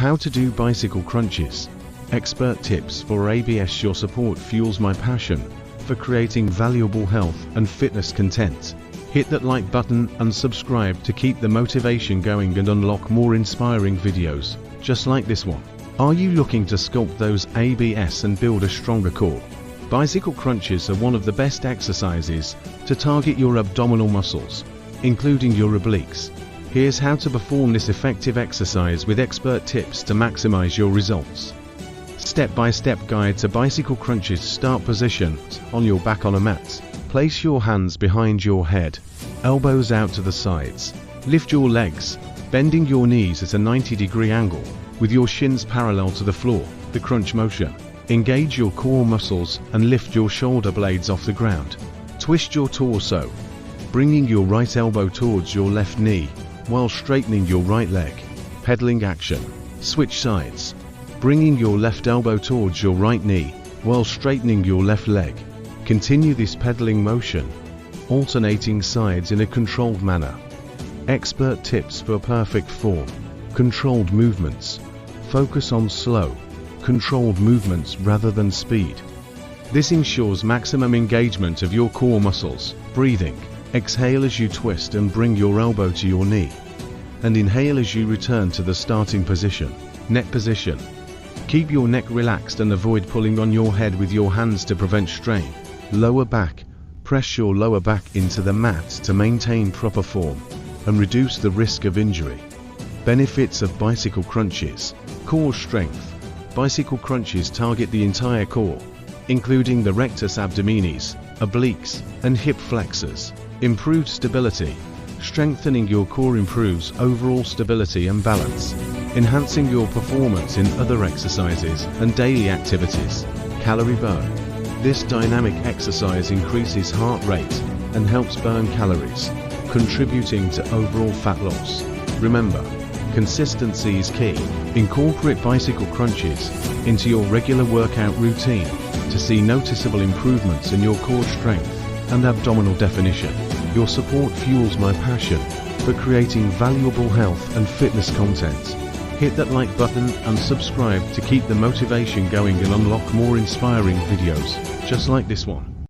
How to do bicycle crunches. Expert tips for ABS. Your support fuels my passion for creating valuable health and fitness content. Hit that like button and subscribe to keep the motivation going and unlock more inspiring videos, just like this one. Are you looking to sculpt those ABS and build a stronger core? Bicycle crunches are one of the best exercises to target your abdominal muscles, including your obliques. Here's how to perform this effective exercise with expert tips to maximize your results. Step-by-step guide to bicycle crunches. Start position on your back on a mat. Place your hands behind your head, elbows out to the sides. Lift your legs, bending your knees at a 90-degree angle, with your shins parallel to the floor. The crunch motion. Engage your core muscles and lift your shoulder blades off the ground. Twist your torso, bringing your right elbow towards your left knee, while straightening your right leg. Pedaling action. Switch sides, bringing your left elbow towards your right knee, while straightening your left leg. Continue this pedaling motion, alternating sides in a controlled manner. Expert tips for perfect form. Controlled movements. Focus on slow, controlled movements rather than speed. This ensures maximum engagement of your core muscles. Breathing. Exhale as you twist and bring your elbow to your knee, and inhale as you return to the starting position. Neck position. Keep your neck relaxed and avoid pulling on your head with your hands to prevent strain. Lower back. Press your lower back into the mat to maintain proper form and reduce the risk of injury. Benefits of bicycle crunches. Core strength. Bicycle crunches target the entire core, including the rectus abdominis, obliques, and hip flexors. Improved stability. Strengthening your core improves overall stability and balance, enhancing your performance in other exercises and daily activities. Calorie burn. This dynamic exercise increases heart rate and helps burn calories, contributing to overall fat loss. Remember, consistency is key. Incorporate bicycle crunches into your regular workout routine to see noticeable improvements in your core strength and abdominal definition. Your support fuels my passion for creating valuable health and fitness content. Hit that like button and subscribe to keep the motivation going and unlock more inspiring videos, just like this one.